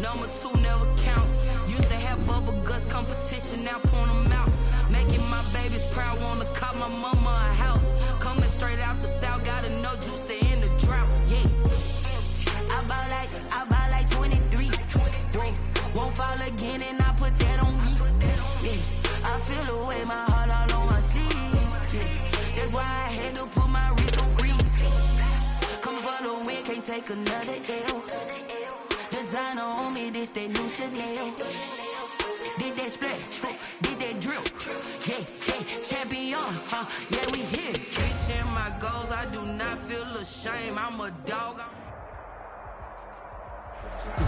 Number 2 never count. Used to have bubble guts competition, now point them out. Making my babies proud, wanna call my mama a house. Coming straight out the south, got enough juice to end the drought. Yeah. I bought like 23. Won't fall again and I put that on me. Yeah. I feel the way, my heart all on my sleeve. Yeah. That's why I had to put my wrist on freeze. Come for the win, can't take another L. Designer on me, this that new Chanel. Did that splash, did that drip. Yeah, champion, yeah, we here. Reaching my goals, I do not feel ashamed. I'm a dog.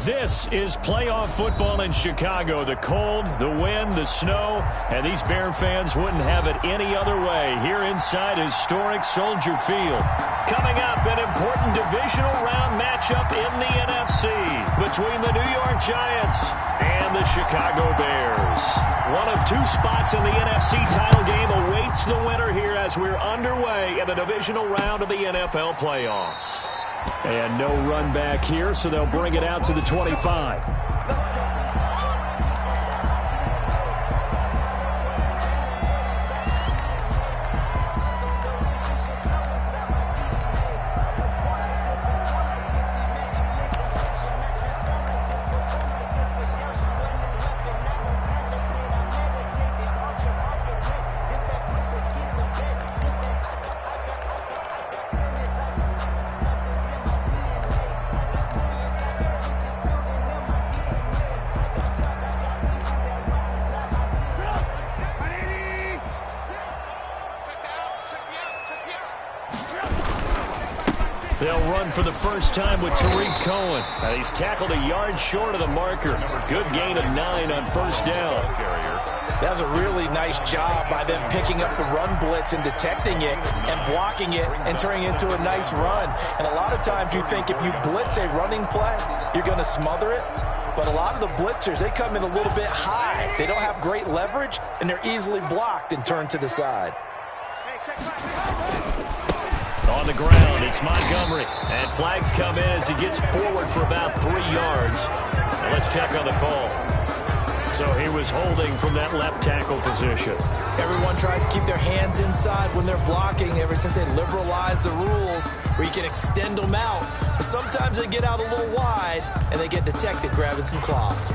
This is playoff football in Chicago. The cold, the wind, the snow, and these Bear fans wouldn't have it any other way here inside historic Soldier Field. Coming up, an important divisional round matchup in the NFC between the New York Giants and the Chicago Bears. One of 2 spots in the NFC title game awaits the winner here as we're underway in the divisional round of the NFL playoffs. And no run back here, so they'll bring it out to the 25. They'll run for the first time with Tariq Cohen. He's tackled a yard short of the marker. Good gain of 9 on first down. That was a really nice job by them picking up the run blitz and detecting it and blocking it and turning it into a nice run. And a lot of times you think if you blitz a running play, you're going to smother it. But a lot of the blitzers, they come in a little bit high. They don't have great leverage, and they're easily blocked and turned to the side. On the ground, it's Montgomery. And flags come in as he gets forward for about 3 yards. Now let's check on the call. So he was holding from that left tackle position. Everyone tries to keep their hands inside when they're blocking ever since they liberalized the rules where you can extend them out. But sometimes they get out a little wide and they get detected grabbing some cloth.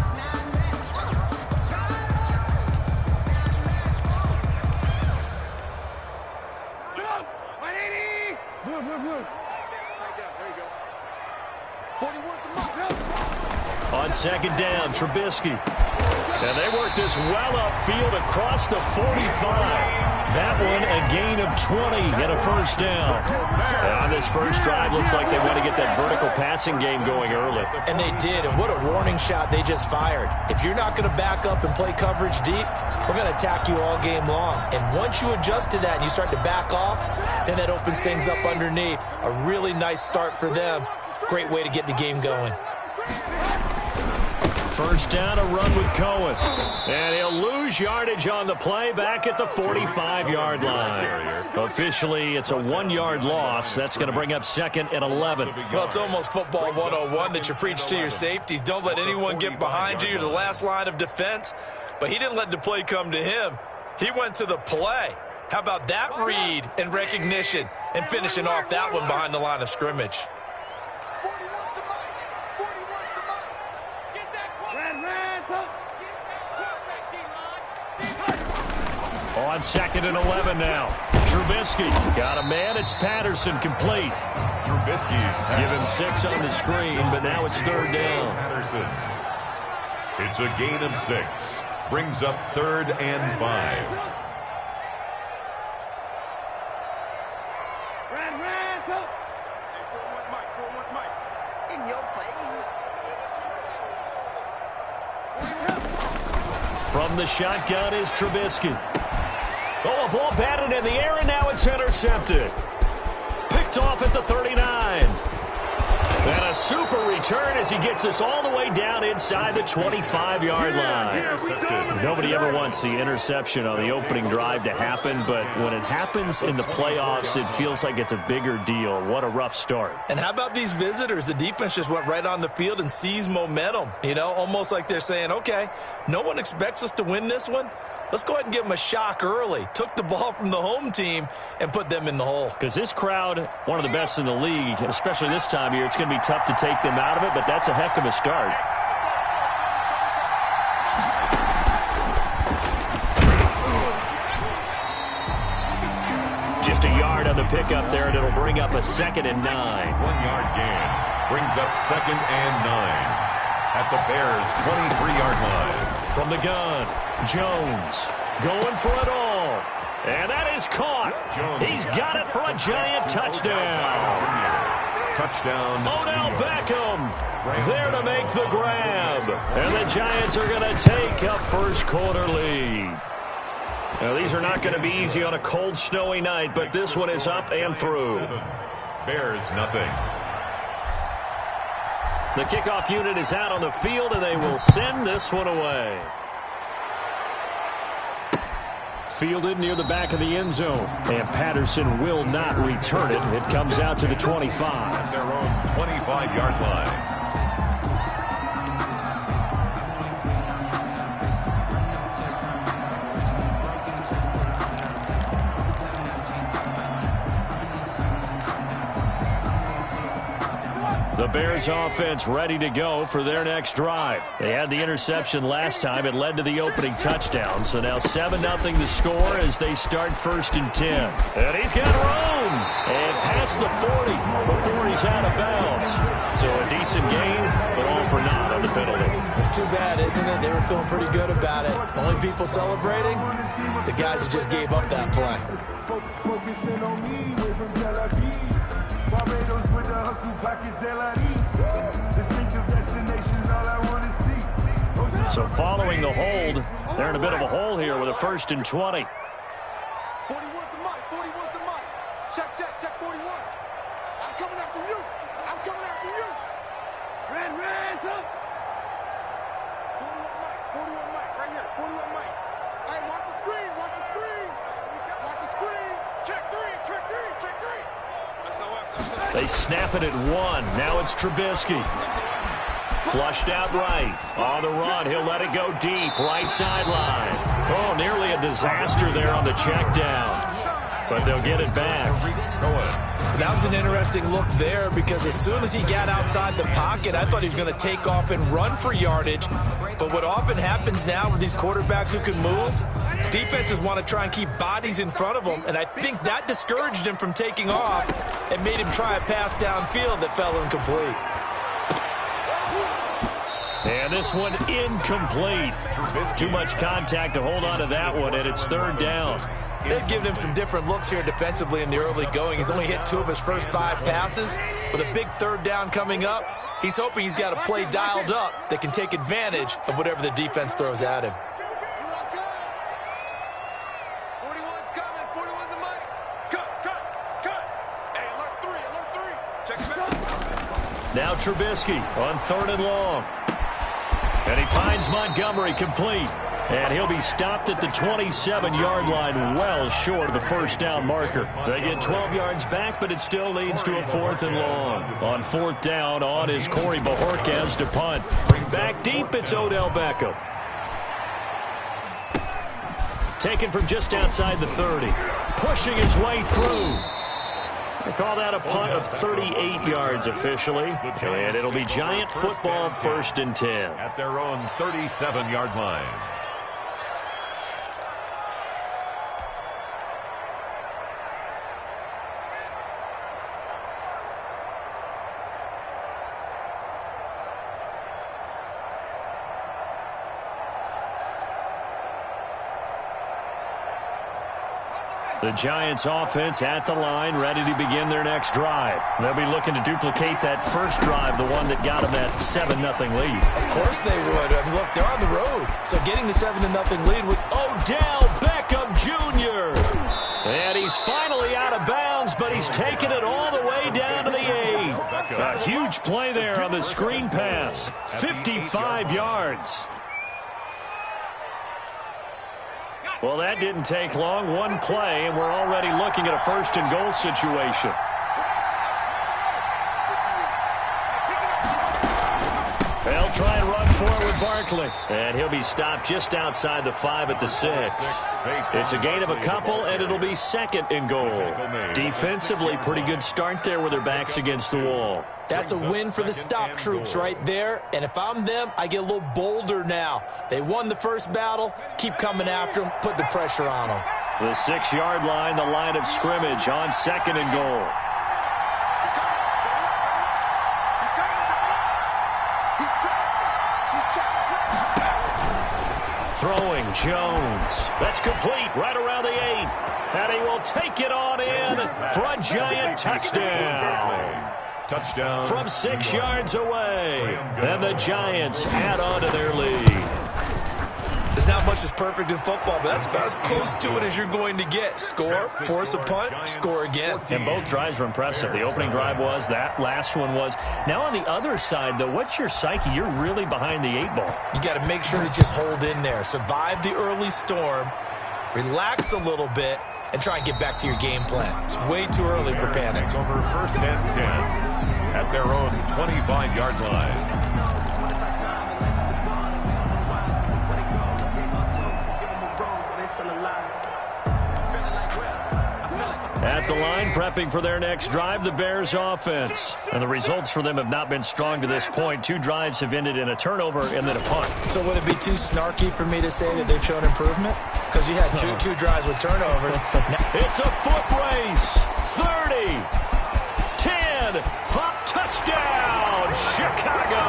On second down, Trubisky. And they work this well upfield across the 45. That one a gain of 20 and a first down. And on this first drive, looks like they want to get that vertical passing game going early. And they did, and what a warning shot they just fired. If you're not going to back up and play coverage deep, we're going to attack you all game long. And once you adjust to that and you start to back off, then that opens things up underneath. A really nice start for them. Great way to get the game going. First down, a run with Cohen. And he'll lose yardage on the play back at the 45-yard line. Officially, it's a 1-yard loss. That's going to bring up second and 11. Well, it's almost football 101 that you preach to your safeties. Don't let anyone get behind you. You're the last line of defense. But he didn't let the play come to him. He went to the play. How about that read and recognition and finishing off that one behind the line of scrimmage? On second and 11 now. Trubisky got a man. It's Patterson complete. Trubisky's given 6 on the screen, but now it's third down. Patterson. It's a gain of 6. Brings up 3rd and 5. In your face. From the shotgun is Trubisky. Oh, a ball batted in the air, and now it's intercepted. Picked off at the 39. And a super return as he gets us all the way way down inside the 25-yard line. Nobody ever wants the interception on the opening drive to happen, but when it happens in the playoffs, it feels like it's a bigger deal. What a rough start. And how about these visitors? The defense just went right on the field and seized momentum. You know, almost like they're saying, okay, no one expects us to win this one. Let's go ahead and give them a shock early. Took the ball from the home team and put them in the hole. Because this crowd, one of the best in the league, especially this time of year, it's going to be tough to take them out of it, but that's a heck of a start. Just a yard on the pickup there, and it'll bring up a 2nd and 9. 1-yard gain brings up 2nd and 9 at the Bears' 23-yard line. From the gun, Jones going for it all. And that is caught. He's got it for a giant touchdown. Touchdown. Odell Beckham there to make the grab. And the Giants are going to take a first-quarter lead. Now, these are not going to be easy on a cold, snowy night, but this one is up and through. Bears nothing. The kickoff unit is out on the field, and they will send this one away. Fielded near the back of the end zone, and Patterson will not return it. It comes out to the 25. Their own 25-yard line. The Bears offense ready to go for their next drive. They had the interception last time. It led to the opening touchdown. So now 7-0 the score as they start 1st and 10. And he's got room. And past the 40 before he's out of bounds. So a decent gain, but all for naught on the penalty. It's too bad, isn't it? They were feeling pretty good about it. Only people celebrating, the guys who just gave up that play. Focusing on me, way from Tel Aviv. Barbados with the hustle pockets, distinctive destinations, all I want to see. So following the hold, they're in a bit of a hole here with a 1st and 20. 41's the mic, 41's the mic. Check 41. I'm coming after you. I'm coming after you. Red, up. 41 mic, right here, 41 mic. Hey, watch the screen. Watch the screen. Check three. They snap it at 1. Now it's Trubisky. Flushed out right. On the run. He'll let it go deep. Right sideline. Oh, nearly a disaster there on the check down. But they'll get it back. That was an interesting look there because as soon as he got outside the pocket, I thought he was going to take off and run for yardage. But what often happens now with these quarterbacks who can move, defenses want to try and keep bodies in front of them, and I think that discouraged him from taking off and made him try a pass downfield that fell incomplete. And this one incomplete. Too much contact to hold on to that one, and it's 3rd down. They've given him some different looks here defensively in the early going. He's only hit 2 of his first 5 passes. With a big 3rd down coming up, he's hoping he's got a play dialed up that can take advantage of whatever the defense throws at him. 41's coming. 41's the mic. Cut. Hey, alert 3. Check it back. Now Trubisky on 3rd and long. And he finds Montgomery complete. And he'll be stopped at the 27-yard line, well short of the 1st down marker. They get 12 yards back, but it still leads to a 4th and long. On 4th down, on is Corey Bojorquez to punt. Back deep, it's Odell Beckham. Taken from just outside the 30. Pushing his way through. They call that a punt of 38 yards officially. And it'll be Giant football 1st and 10. At their own 37-yard line. The Giants offense at the line, ready to begin their next drive. They'll be looking to duplicate that first drive, the one that got them that 7-0 lead. Of course they would. I mean, look, they're on the road. So getting the 7-0 lead with Odell Beckham Jr. And he's finally out of bounds, but he's taken it all the way down to the 8. A huge Huge play there on the screen pass. 55 yards. Well, that didn't take long. One play, and we're already looking at a first-and-goal situation. They'll try and run for it with Barkley. And he'll be stopped just outside the 5 at the 6. It's a gain of a couple, and it'll be second and goal. Defensively, pretty good start there with their backs against the wall. That's a win for the stop troops right there. And if I'm them, I get a little bolder now. They won the first battle. Keep coming after them. Put the pressure on them. The 6-yard line, the line of scrimmage on second and goal. Throwing Jones. That's complete right around the 8. And he will take it on in for a giant touchdown. Touchdown. From 6 yards away. And the Giants add on to their lead. There's not much that's perfect in football, but that's about as close to it as you're going to get. Score, force a punt, score again. And both drives were impressive. The opening drive was, that last one was. Now on the other side, though, what's your psyche? You're really behind the 8 ball. You got to make sure to just hold in there. Survive the early storm, relax a little bit, and try and get back to your game plan. It's way too early for panic. Over first and 10 at their own 25-yard line. At the line, prepping for their next drive, the Bears offense. And the results for them have not been strong to this point. 2 drives have ended in a turnover and then a punt. So would it be too snarky for me to say that they've shown improvement? Because you had two drives with turnovers. It's a foot race. 30, 10, 5, touchdown, Chicago.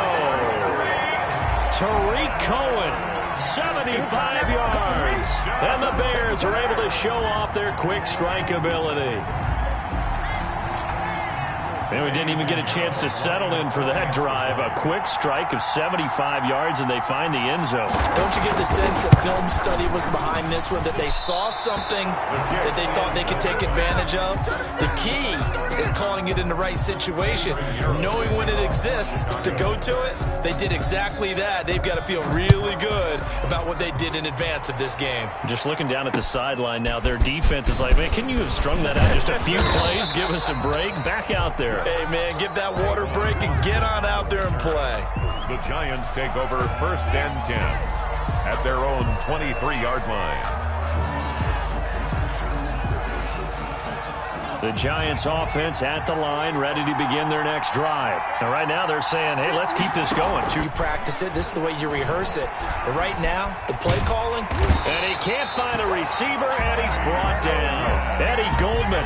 Tariq Cohen. 75 yards. And the Bears are able to show off their quick strike ability. And we didn't even get a chance to settle in for that drive. A quick strike of 75 yards, and they find the end zone. Don't you get the sense that film study was behind this one, that they saw something that they thought they could take advantage of? The key is calling it in the right situation, knowing when it exists to go to it. They did exactly that. They've got to feel really good about what they did in advance of this game. Just looking down at the sideline now, their defense is like, man, can you have strung that out just a few plays? Give us a break. Back out there. Hey, man, give that water break and get on out there and play. The Giants take over first and 10 at their own 23-yard line. The Giants offense at the line, ready to begin their next drive. And right now they're saying, hey, let's keep this going. You practice it. This is the way you rehearse it. But right now, the play calling. And he can't find a receiver, and he's brought down. Eddie Goldman